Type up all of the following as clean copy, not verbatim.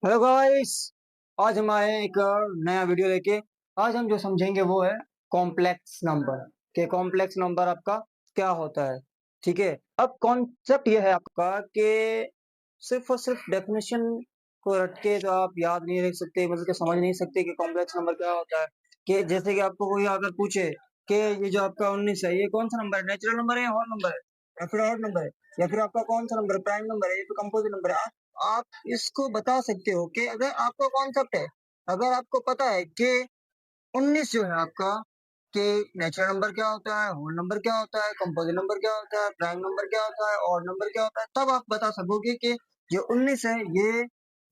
Hello guys. आज हम आए हैं एक नया वीडियो लेके। आज हम जो समझेंगे वो है कॉम्प्लेक्स नंबर के कॉम्प्लेक्स नंबर आपका क्या होता है। ठीक है, अब कॉन्सेप्ट ये है आपका कि सिर्फ और सिर्फ डेफिनेशन को रट के तो आप याद नहीं रख सकते, मतलब कि समझ नहीं सकते कि कॉम्प्लेक्स नंबर क्या होता है। कि जैसे कि आपको कोई अगर पूछे कि ये जो आपका 19 है ये कौन सा नंबर है, नेचुरल नंबर है या होल नंबर है या फिर ऑड नंबर है या फिर आपका कौन सा नंबर प्राइम नंबर है या फिर कंपोजिट नंबर है, आप इसको बता सकते हो कि अगर आपका कॉन्सेप्ट है, अगर आपको पता है कि 19 जो है आपका कि नेचुरल नंबर क्या होता है, होल नंबर क्या होता है, कंपोजिट नंबर क्या होता है, प्राइम नंबर क्या होता है, ऑड नंबर क्या होता है, तब आप बता सकोगे कि जो 19 है ये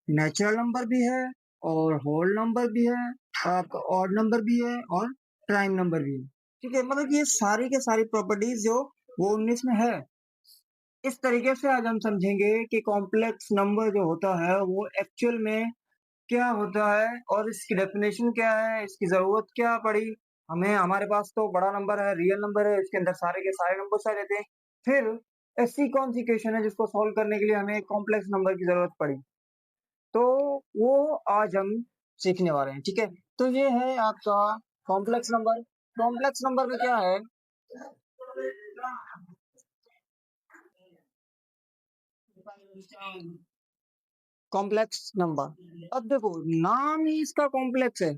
नेचुरल नंबर भी है और होल नंबर भी है और आपका ऑड नंबर भी है और प्राइम नंबर भी है। ठीक है, मतलब ये सारी के सारी प्रॉपर्टीज जो वो 19 में है। इस तरीके से आज हम समझेंगे कि कॉम्प्लेक्स नंबर जो होता है वो एक्चुअल में क्या होता है और इसकी डेफिनेशन क्या है, इसकी जरूरत क्या पड़ी हमें। हमारे पास तो बड़ा नंबर है, रियल नंबर है, इसके अंदर सारे के सारे नंबर आ जाते हैं। फिर ऐसी कौन सी इक्वेशन है जिसको सॉल्व करने के लिए हमें कॉम्प्लेक्स नंबर की जरूरत पड़ी, तो वो आज हम सीखने वाले हैं। ठीक है, तो ये है आपका कॉम्प्लेक्स नंबर। कॉम्प्लेक्स नंबर में क्या है, कॉम्प्लेक्स नंबर। अब देखो, नाम ही इसका कॉम्प्लेक्स है।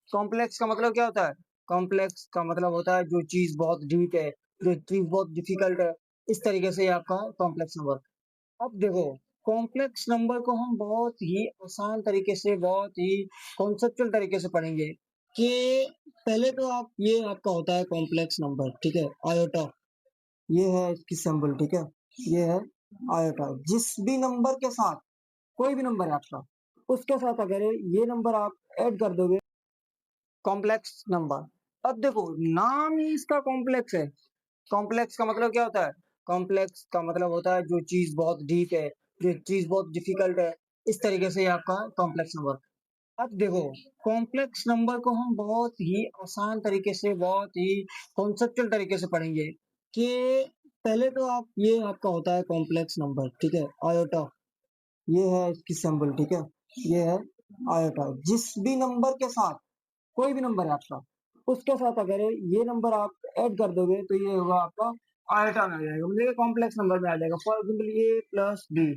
कॉम्प्लेक्स का मतलब क्या होता है, कॉम्प्लेक्स का मतलब होता है जो चीज बहुत डीप है, जो चीज बहुत डिफिकल्ट है। इस तरीके से ये आपका कॉम्प्लेक्स नंबर। अब देखो, कॉम्प्लेक्स नंबर को हम बहुत ही आसान तरीके से, बहुत ही कॉन्सेप्चुअल तरीके से पढ़ेंगे कि पहले तो आप, ये आपका होता है कॉम्प्लेक्स नंबर। ठीक है, आयोटा, ये है इसकी सिंबल। ठीक है, ये है आयोटा। जिस भी नंबर के साथ, कोई भी नंबर है आपका, उसके साथ अगर ये नंबर आप ऐड कर दोगे, कॉम्प्लेक्स नंबर। अब देखो, नाम ही इसका कॉम्प्लेक्स है। कॉम्प्लेक्स का मतलब क्या होता है, कॉम्प्लेक्स का मतलब होता है जो चीज बहुत डीप है, जो चीज बहुत डिफिकल्ट है। इस तरीके से ये आपका कॉम्प्लेक्स नंबर। अब देखो, कॉम्प्लेक्स नंबर को हम बहुत ही आसान तरीके से, बहुत ही कॉन्सेप्चुअल तरीके से पढ़ेंगे कि पहले तो आप, ये आपका होता है कॉम्प्लेक्स नंबर। ठीक है, आयोटा, ये है इसकी सिंबल। ठीक है, ये है आयोटा। जिस भी नंबर के साथ, कोई भी नंबर है आपका, उसके साथ अगर ये नंबर आप ऐड कर दोगे तो ये होगा आपका आयोटा में आ जाएगा, मतलब कॉम्प्लेक्स नंबर में आ जाएगा। For example A plus B,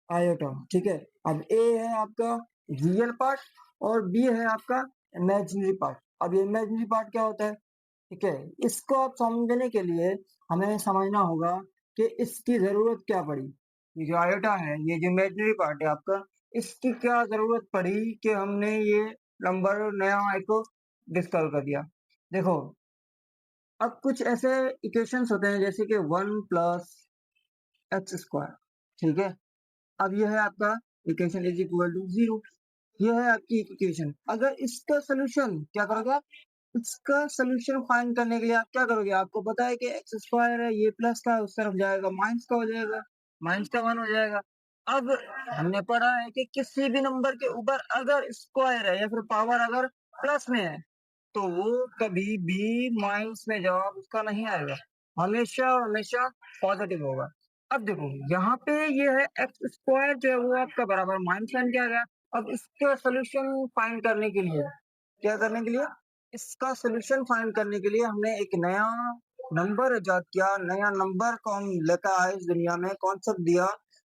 iota. ठीक है, अब ए है आपका रियल पार्ट और बी है आपका इमेजिनरी पार्ट। अब ये इमेजिनरी पार्ट क्या होता है, ठीक है, इसको आप समझने के लिए हमें समझना होगा कि इसकी जरूरत क्या पड़ी। ये जो आयोटा है, ये जो इमेजिनरी पार्ट है आपका, इसकी क्या जरूरत पड़ी कि हमने ये नंबर नया एक डिस्कवर कर दिया। देखो, अब कुछ ऐसे इक्वेशंस होते हैं जैसे कि 1 + x²। ठीक है, अब यह है आपका इक्वेशन इज इक्वल टू 0। यह है आपकी इक्वेशन। अगर इसका सोल्यूशन क्या करोगे आप, इसका सोल्यूशन फाइंड करने के लिए आप क्या करोगे, आपको पता है कि x² है, ये प्लस का उस तरफ जाएगा माइनस का हो जाएगा, माइनस का 1 हो जाएगा। अब हमने पढ़ा है कि किसी भी नंबर के ऊपर अगर स्क्वायर है या फिर पावर अगर प्लस में है तो वो कभी भी माइनस में जवाब उसका नहीं आएगा, हमेशा हमेशा पॉजिटिव होगा। अब देखो, यहाँ पे ये है x² जो है वो आपका बराबर माइनस साइन किया गया। अब इसका सोल्यूशन फाइंड करने के लिए, क्या करने के लिए, इसका सोल्यूशन फाइंड करने के लिए हमने एक नया नंबर इजाद किया, नया नंबर को हम लेकर आए इस दुनिया में, कॉन्सेप्ट दिया।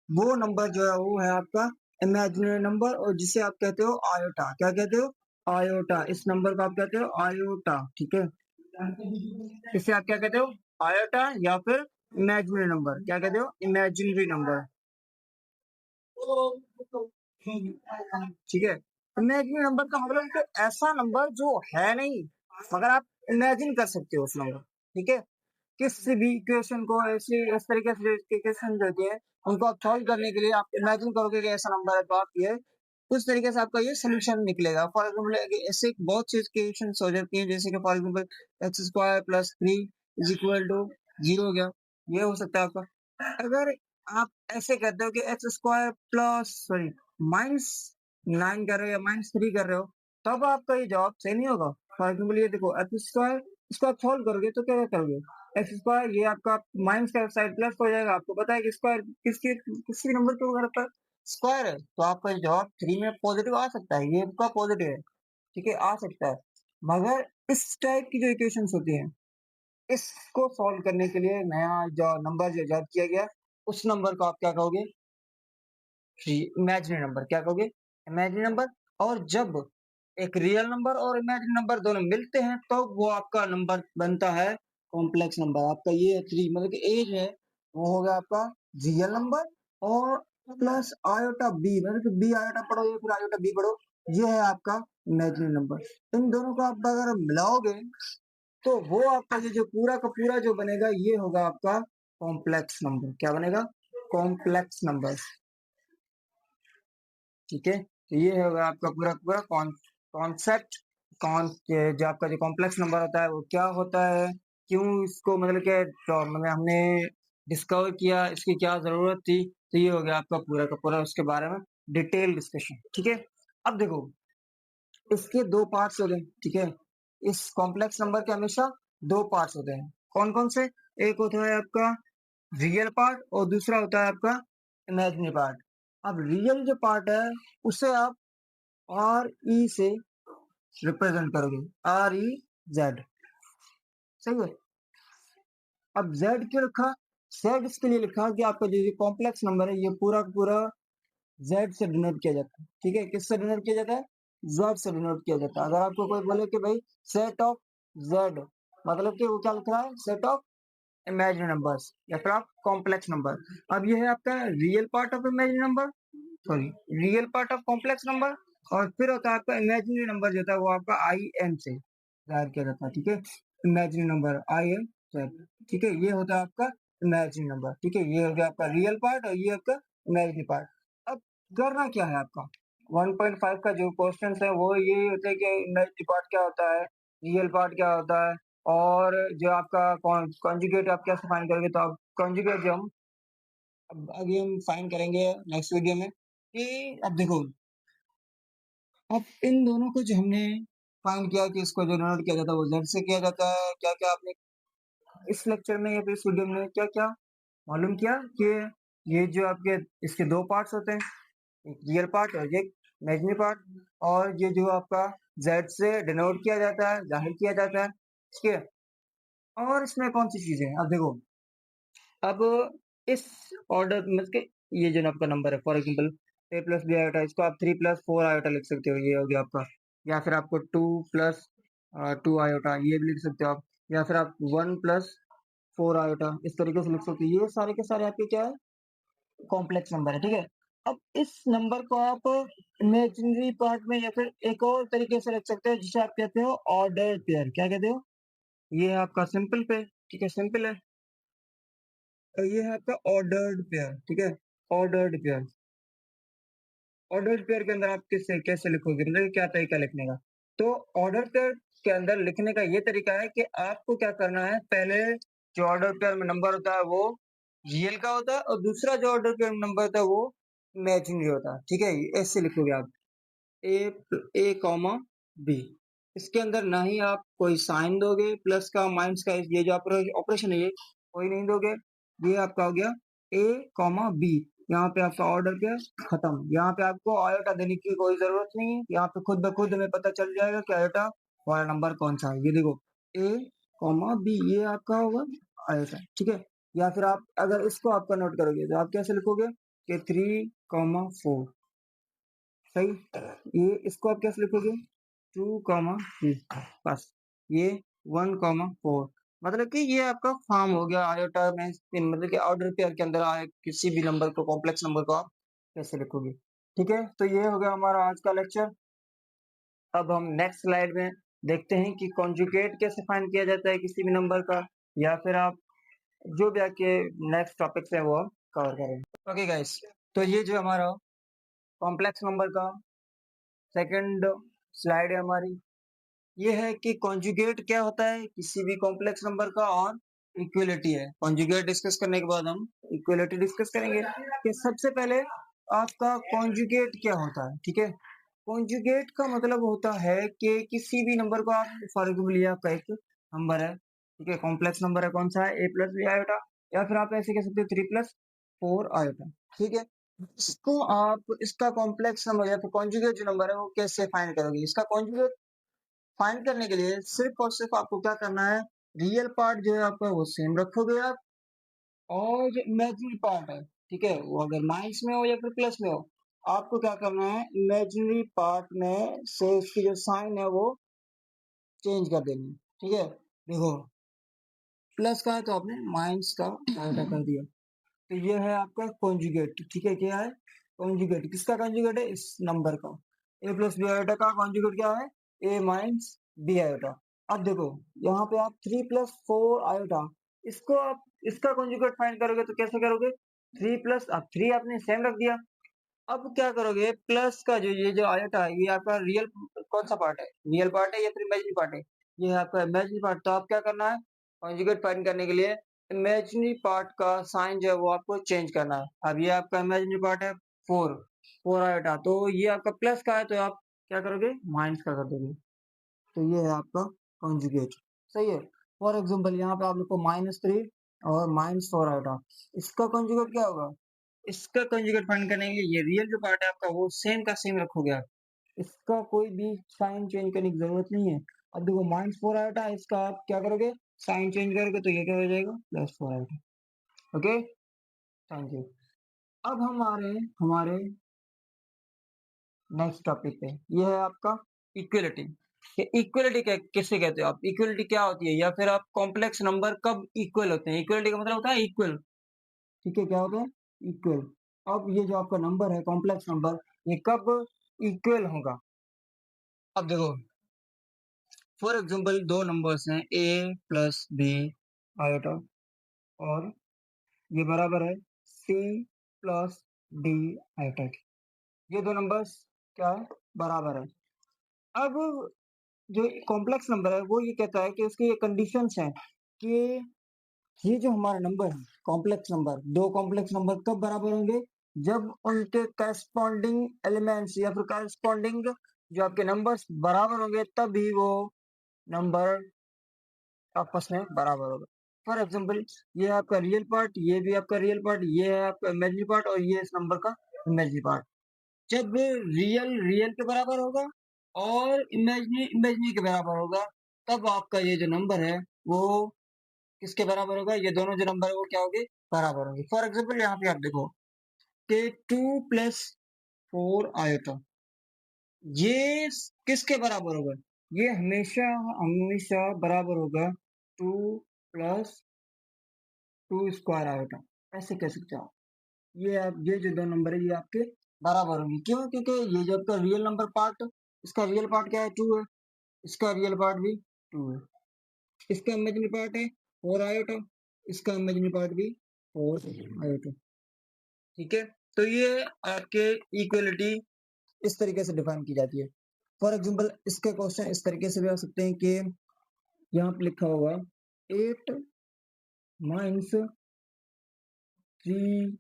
वो नंबर जो है वो है आपका इमेजिनरी नंबर, और जिसे आप कहते हो आयोटा। क्या कहते हो, आयोटा। इस नंबर को आप कहते हो आयोटा। ठीक है, इसे आप क्या कहते हो, आयोटा, या फिर इमेजिनरी नंबर। क्या कहते हो, इमेजिनरी नंबर। ठीक है, इमेजिनरी नंबर का मतलब कि ऐसा नंबर जो है नहीं, मगर आप इमेजिन कर सकते हो उस नंबर। ठीक है, किसी भी इक्वेशन को ऐसे इस तरीके से इक्वेशन जो होती है उनको आप सॉल्व करने के लिए आप इमेजिन करोगे कि ऐसा नंबर है, तो आप ये उस तरीके से आपका ये सोल्यूशन निकलेगा। फॉर एग्जाम्पल ऐसे बहुत सी इक्वेशन हो जाती है, जैसे कि फॉर एग्जाम्पल x² + 3 = 0 हो गया, ये हो सकता है आपका। अगर आप ऐसे कहते हो कि x² प्लस सॉरी -9 कर रहे हो या -3 कर रहे हो, तब आपका ये जवाब सही नहीं होगा। फॉर एग्जाम्पल ये देखो, x², इसको आप सॉल्व करोगे तो क्या करोगे, x², ये आपका माइनस का साइड प्लस हो जाएगा। आपको पता है कि स्क्वायर किसी नंबर के ऊपर आता है, स्क्वायर है तो आपका जवाब 3 में पॉजिटिव आ सकता है, ये आपका पॉजिटिव है, ठीक है, आ सकता है। मगर इस टाइप की जो इक्वेशंस होती हैं, इसको सॉल्व करने के लिए नया जो नंबर जो ईजाद किया गया, उस नंबर को आप क्या कहोगे? Imaginary number. क्या कहोगे? Imaginary number. और जब एक रियल नंबर और इमेजिनरी नंबर दोनों मिलते हैं तो वो आपका नंबर बनता है कॉम्प्लेक्स नंबर। आपका ये थ्री मतलब कि एज है वो हो गया आपका रियल नंबर और प्लस आयोटा बी मतलब कि बी आयोटा पढ़ो या फिर आयोटा बी पढ़ो, ये है आपका इमेजिनरी नंबर। इन दोनों को आप अगर मिलाओगे तो वो आपका ये जो पूरा का पूरा जो बनेगा ये होगा आपका कॉम्प्लेक्स नंबर। क्या बनेगा? Complex number. ठीक है, तो ये होगा आपका पूरा पूरा कॉन्सेप्ट। कौन जो आपका जो कॉम्प्लेक्स नंबर होता है वो क्या होता है, क्यों इसको मतलब कि तो मतलब हमने डिस्कवर किया, इसकी क्या जरूरत थी, तो ये हो गया आपका पूरा का पूरा उसके बारे में डिटेल डिस्कशन। ठीक है, अब देखो इसके दो पार्ट्स हो गए। ठीक है, इस कॉम्प्लेक्स नंबर के हमेशा दो पार्ट्स होते हैं। कौन कौन से? एक होता है आपका रियल पार्ट और दूसरा होता है आपका इमेजिनरी पार्ट। अब रियल जो पार्ट है उसे आप आर ई से रिप्रेजेंट करोगे, आर ई जेड। सही है। अब जेड क्यों लिखा? जेड इसके लिए लिखा कि आपका जो कॉम्प्लेक्स नंबर है ये पूरा का पूरा जेड से डिनोट किया जाता है। ठीक है, किससे डिनोट किया जाता है? जेड से डिनोट किया जाता है। अगर आपको कोई बोले कि भाई सेट ऑफ जेड, मतलब कि वो क्या लिख रहा है? सेट ऑफ इमेजिनरी नंबर्स या फिर आप कॉम्प्लेक्स नंबर। अब ये है आपका real part of imaginary number, sorry real part of complex number. और फिर होता है आपका इमेजिनरी नंबर जो होता है वो आपका आई एन से जाहिर किया जाता है। ठीक है, imaginary number I N Z. ठीक है, ये होता है आपका इमेजिनरी नंबर। ठीक है, ये हो गया आपका रियल पार्ट और ये आपका इमेजिनरी पार्ट। अब करना क्या है आपका? 1.5 का जो क्वेश्चन है वो ये होता है कि इमेजिनरी पार्ट क्या होता है, रियल पार्ट क्या होता है, और जो आपका कॉन्जुगेट आप कैसे फाइंड करोगे। तो आप कॉन्जुगेट जो हम अब आगे हम फाइंड करेंगे नेक्स्ट वीडियो में कि अब देखो अब इन दोनों को जो हमने फाइंड किया कि इसको जो नोट किया जाता है वो जेड से किया जाता है। क्या क्या आपने इस लेक्चर में या फिर इस वीडियो में क्या क्या मालूम किया कि ये जो आपके इसके दो पार्ट्स होते हैं, एक रियल पार्ट और एक इमेजिनरी पार्ट, और ये जो आपका जेड से डिनोट किया जाता है, जाहिर किया जाता है। ठीक है, और इसमें कौन सी चीजें हैं? अब देखो अब इस ऑर्डर मतलब कि ये जो आपका नंबर है for example A plus B iota, इसको आप 3+4 आयोटा लिख सकते हो, ये हो गया आपका। या फिर आपको 2+2 आयोटा ये भी लिख सकते हो आप। या फिर आप 1+4 आयोटा इस तरीके से लिख सकते हो। ये सारे के सारे आपके क्या है? कॉम्प्लेक्स नंबर है। ठीक है, अब इस नंबर को आप इमेजिनरी पार्ट में या फिर एक और तरीके से रख सकते हो जिसे आप कहते हो ऑर्डर पेयर। क्या कहते हो? ये है आपका सिंपल पेयर। ठीक है, सिंपल है। और ये है आपका ऑर्डर्ड पेयर। ठीक है, ऑर्डर्ड पेयर। ऑर्डर्ड पेयर के अंदर आप किससे कैसे लिखोगे, मतलब क्या तरीका लिखने का? तो ऑर्डर पेयर के अंदर लिखने का ये तरीका है कि आपको क्या करना है, पहले जो ऑर्डर पेयर में नंबर होता है वो रियल का होता है और दूसरा जो ऑर्डर पेयर में नंबर होता है वो इमेजिनरी होता है। ठीक है, ऐसे लिखोगे आप ए ए कॉमा बी। इसके अंदर ना ही आप कोई साइन दोगे, प्लस का माइनस का ये जो ऑपरेशन है ये कोई नहीं दोगे। ये आपका हो गया ए कॉमा बी। यहाँ पे आपका ऑर्डर क्या खत्म। यहाँ पे आपको आयोटा देने की कोई जरूरत नहीं है, यहाँ पे खुद ब खुद हमें पता चल जाएगा कि आयोटा वाला नंबर कौन सा है। ये देखो ए कॉमा बी, ये आपका होगा आयोटा। ठीक है, या फिर आप अगर इसको आपका नोट करोगे तो आप कैसे लिखोगे कि 3,4। सही, ये इसको आप कैसे लिखोगे? 2,3। बस ये 1,4। मतलब कि ये आपका फॉर्म हो गया आयोटा में मतलब कि ऑर्डर पेयर के अंदर आए किसी भी नंबर को, कॉम्प्लेक्स नंबर को आप कैसे लिखोगे। ठीक है, तो ये हो गया हमारा आज का लेक्चर। अब हम नेक्स्ट स्लाइड में देखते हैं कि कॉन्जुगेट कैसे फाइंड किया जाता है किसी भी नंबर का, या फिर आप जो भी आपके नेक्स्ट टॉपिक्स है वो कवर करेंगे। ओके गाइस, तो ये जो हमारा कॉम्प्लेक्स नंबर का सेकंड स्लाइड है हमारी, ये है कि कॉन्जुगेट क्या होता है किसी भी कॉम्प्लेक्स नंबर का, और इक्वलिटी है। कॉन्जुगेट डिस्कस करने के बाद हम इक्वलिटी डिस्कस करेंगे कि सबसे पहले आपका कॉन्जुगेट क्या होता है। ठीक है, कॉन्जुगेट का मतलब होता है कि किसी भी नंबर को आप फॉर एग्जाम्पल ये आपका एक नंबर है, ठीक है, कॉम्प्लेक्स नंबर है, कौन सा है? ए प्लस बी आयोटा, या फिर आप ऐसे कह सकते हो 3+4 आयोटा। ठीक है, इसको आप इसका कॉम्प्लेक्स नंबर या फिर कॉन्जुगेट जो नंबर है वो कैसे फाइंड करोगे? इसका कॉन्जुगेट फाइंड करने के लिए सिर्फ और सिर्फ आपको क्या करना है, रियल पार्ट जो है आपका वो सेम रखोगे आप, और जो इमेजिनरी पार्ट है, ठीक है, वो अगर माइनस में हो या फिर प्लस में हो, आपको क्या करना है, इमेजिनरी पार्ट में से उसकी जो साइन है वो चेंज कर देनी है, ठीक है। देखो, प्लस का है तो आपने माइनस का आइटा कर दिया, तो ये है आपका कॉन्जुगेट, ठीक है। क्या है? कॉन्जुगेट। किसका कॉन्जुगेट है? इस नंबर का। ए प्लस बी आयोटा का कॉन्जुगेट क्या है? ए माइनस बी आयोटा। अब देखो, यहाँ पे आप 3 प्लस 4 आयोटा, इसको आप इसका कॉन्जुगेट फाइंड करोगे तो कैसे करोगे? 3 प्लस, अब 3 आपने सेम रख दिया। अब क्या करोगे, प्लस का जो ये जो आयोटा है ये आपका रियल कौन सा पार्ट है? रियल पार्ट है या फिर इमेजिनरी पार्ट है? ये है आपका इमेजिनरी पार्ट। तो आप क्या करना है, कॉन्जुगेट फाइंड करने के लिए इमेजिनरी पार्ट का साइन जो है वो आपको चेंज करना है। अब ये आपका इमेजिनरी पार्ट है 4, 4 आयोटा, तो ये आपका प्लस का है तो आप क्या करोगे? माइनस का कर दोगे। तो ये है आपका कॉन्जुगेट, सही है। फॉर एग्जाम्पल यहाँ पे आप लिखो -3 और -4 आयोटा, इसका कॉन्जुगेट क्या होगा? इसका कंजुगेट फाइंड करने के लिए ये रियल जो पार्ट है आपका वो सेम का सेम रखोगे आप, इसका कोई भी साइन चेंज करने की जरूरत नहीं है। अब देखो -4 आयोटा है, इसका आप क्या करोगे? साइन चेंज करोगे तो ये क्या हो जाएगा? +4 आयोटा। Okay, thank you. अब हम आ रहे हैं हमारे नेक्स्ट टॉपिक पे, ये है आपका इक्वलिटी। इक्वलिटी किससे कहते हो आप? इक्वलिटी क्या होती है, या फिर आप कॉम्प्लेक्स नंबर कब इक्वल होते हैं? इक्वलिटी का मतलब होता है इक्वल, ठीक है। क्या होता है? इक्वल। अब ये जो आपका नंबर है कॉम्प्लेक्स नंबर, ये कब इक्वल होगा? अब देखो, फॉर एग्जांपल दो नंबर्स हैं a प्लस बी आयोटा, और ये बराबर है c प्लस डी आयोटा की। ये दो नंबर्स क्या है? बराबर है। अब जो कॉम्प्लेक्स नंबर है वो ये कहता है कि उसकी ये कंडीशंस हैं कि ये जो हमारा नंबर है कॉम्प्लेक्स नंबर, दो कॉम्प्लेक्स नंबर कब बराबर होंगे? जब उनके करस्पॉन्डिंग एलिमेंट्स या फिर करस्पॉन्डिंग जो आपके नंबर्स बराबर होंगे, तभी वो नंबर आपस में बराबर होगा। फॉर एग्जाम्पल, ये आपका रियल पार्ट, ये भी आपका रियल पार्ट, ये है आपका इमेजिनरी पार्ट, और ये इस नंबर का इमेजिनरी पार्ट। जब रियल रियल के बराबर होगा और इमेजिनरी इमेजिनरी के बराबर होगा, तब आपका ये जो नंबर है वो किसके बराबर होगा? ये दोनों जो नंबर है वो क्या होंगे? बराबर होंगे। फॉर एग्जाम्पल यहाँ पे आप देखो कि 2 प्लस 4 आयोटा, ये किसके बराबर होगा? ये हमेशा हमेशा बराबर होगा 2 प्लस 2 स्क्वायर आयोटा। ऐसे कह सकते हो आप। ये आप ये जो दो नंबर है ये आपके बराबर होंगे। क्यों? क्योंकि ये जो आपका रियल नंबर पार्ट, इसका रियल पार्ट क्या है? 2 है, इसका रियल पार्ट भी 2 है। इसका इमेजिनरी पार्ट है 4 आयोटा, इसका इमेजिनरी पार्ट भी 4 आयोटा, ठीक है। तो ये आपके इक्वलिटी इस तरीके से डिफाइन की जाती है। फॉर एग्जाम्पल, इसके क्वेश्चन इस तरीके से भी आ सकते हैं कि यहाँ पे लिखा होगा 8 minus 3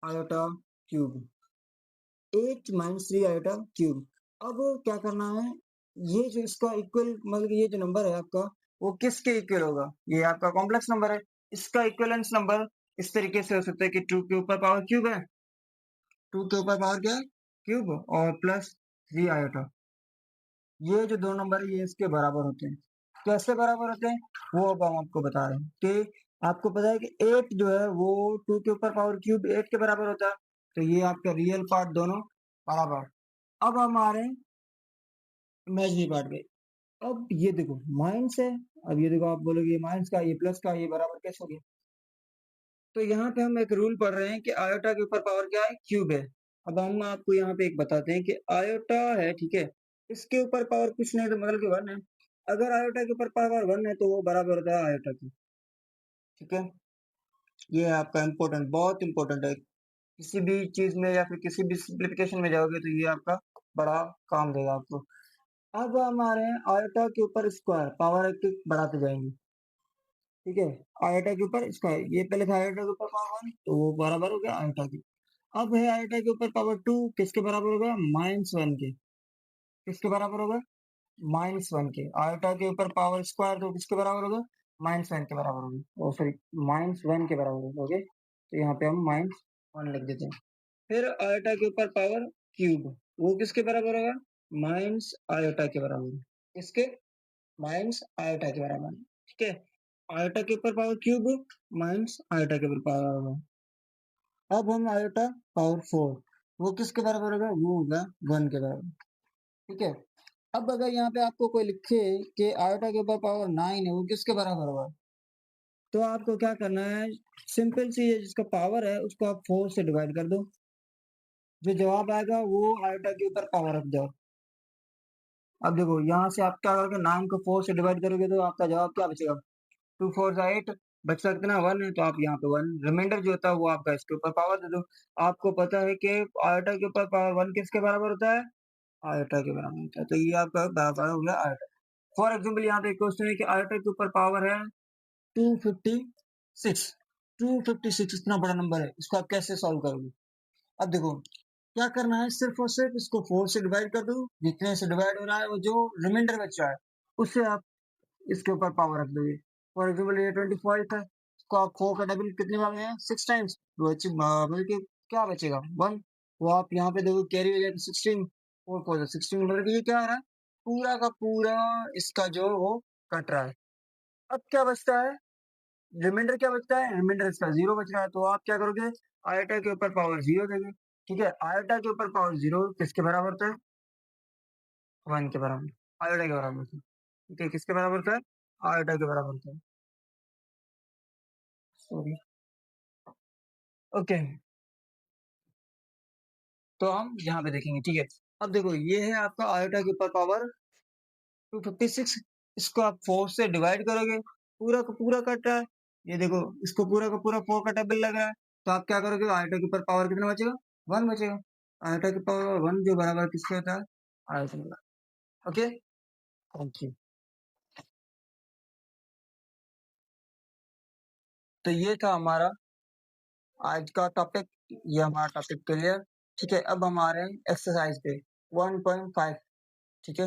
iota cube, 8 minus 3 iota cube. अब क्या करना है, ये जो इसका इक्वल मतलब ये जो नंबर है आपका वो किसके इक्वल होगा? ये आपका कॉम्प्लेक्स नंबर है, इसका इक्वलेंस नंबर इस तरीके से हो सकता है कि 2 के ऊपर पावर क्यूब है, 2 के ऊपर पावर क्या है? क्यूब, और प्लस 3 आयोटा। ये जो दो नंबर है ये इसके बराबर होते हैं। कैसे बराबर होते हैं वो अब हम आपको बता रहे हैं कि आपको पता है कि 8 जो है वो 2 के ऊपर पावर क्यूब 8 के बराबर होता है, तो ये आपका रियल पार्ट दोनों बराबर। अब हम आ रहे हैं इमेजिनरी पार्ट पे। अब ये देखो माइनस है, अब ये देखो आप बोलोगे ये माइनस का ये प्लस का ये बराबर कैसे हो गया? तो यहाँ पे हम एक रूल पढ़ रहे हैं कि आयोटा के ऊपर पावर क्या है? क्यूब है। अब हम आपको यहाँ पे एक बताते हैं कि आयोटा है, ठीक है, इसके ऊपर पावर कुछ नहीं तो मतलब कि 1 है। अगर आयोटा के ऊपर पावर 1 है तो वो बराबर होता है आयोटा की, ठीक है। ये है आपका इम्पोर्टेंट, बहुत इंपॉर्टेंट है। किसी भी चीज में या फिर किसी भी सिंप्लीफिकेशन में जाओगे तो ये आपका बड़ा काम देगा आपको। अब हम आ रहे हैं आयोटा के ऊपर स्क्वायर, पावर एक एक बढ़ाते जाएंगे, ठीक है। आयोटा के ऊपर स्क्वायर, ये पहले था आयोटा के ऊपर पावर 1 तो वो बराबर हो गया आयोटा की। अब है आयोटा के ऊपर पावर 2, किसके बराबर होगा? -1 के। किसके बराबर होगा? -1 के। आयोटा के ऊपर पावर स्क्वायर तो किसके बराबर होगा? -1 के बराबर होगा, ओ सॉरी -1 के बराबर होगा। ओके, तो यहाँ पे हम -1 लिख देते हैं। फिर आयोटा के ऊपर पावर क्यूब, वो किसके बराबर होगा? माइनस आयोटा के बराबर। किसके? माइनस आयोटा के बराबर। ठीक है, आयोटा के ऊपर पावर क्यूब माइनस आयोटा के ऊपर पावर होगा। अब हम आयोटा पावर 4, वो किसके बराबर होगा? वो होगा 1 के बराबर। ठीक है, अब अगर यहाँ पे आपको कोई लिखे कि आयोटा के ऊपर पावर 9 है, वो किसके बराबर होगा? तो आपको क्या करना है, सिंपल सी है, जिसका पावर है उसको आप 4 से डिवाइड कर दो, जो जवाब आएगा वो आयोटा के ऊपर पावर रख दो। अब देखो यहाँ से आप क्या करोगे, 9 को 4 से डिवाइड करोगे तो आपका जवाब क्या बचेगा? 2 4 8, बच सकते ना 1 है, तो आप यहाँ पे 1 रिमाइंडर जो होता है वो आपका इसके ऊपर पावर दे दो। आपको पता है कि आयोटा के ऊपर पावर 1 किसके बराबर होता है? आयोटा के बराबर होता है, तो ये आपका बराबर हो गया आयोटा। फॉर एग्जाम्पल यहाँ पे एक क्वेश्चन है कि आयोटा के ऊपर पावर है 256। 256 इतना बड़ा नंबर है, इसको आप कैसे सॉल्व करोगे? अब देखो क्या करना है, सिर्फ और सिर्फ इसको 4 से डिवाइड कर दो, जितने से डिवाइड हो रहा है वो जो रिमाइंडर बच रहा है उससे आप इसके ऊपर पावर रख दोगे। फॉर एग्जाम्पल ये 24 है, इसको आप 4 का डबल कितने बार है? 6 टाइम्स, बल्कि क्या बचेगा? 1। वो आप यहाँ पे देखो कैरी हो जाएगा 16, 4 4 16, बल्कि ये क्या हो रहा है, पूरा का पूरा इसका जो वो कट रहा है। अब क्या बचता है? रिमाइंडर क्या बचता है? रिमाइंडर इसका 0 बच रहा है, तो आप क्या करोगे? आयोटा के ऊपर पावर 0 देंगे। ठीक है, आयोटा के ऊपर पावर 0 किसके बराबर होता है? 1 के बराबर, आयोटा के बराबर होता है। ठीक है, किसके बराबर होता है? आयोटा के बराबर होता है। सॉरी, ओके, तो हम यहाँ पे देखेंगे। ठीक है, अब देखो ये है आपका आयोटा के ऊपर पावर 256, इसको आप 4 से डिवाइड करोगे, पूरा का पूरा कट रहा है। ये देखो इसको पूरा का पूरा 4 का टेबल लग रहा है, तो आप क्या करोगे? आयोटा के ऊपर पावर कितना बचेगा? 1 बचेगा। आयोटा के पावर 1 जो बराबर किसके होता है? आयोटा के। Okay, thank you. तो ये था हमारा आज का टॉपिक, ये हमारा टॉपिक क्लियर। ठीक है, अब हम आ रहे हैं एक्सरसाइज पे 1.5। ठीक है।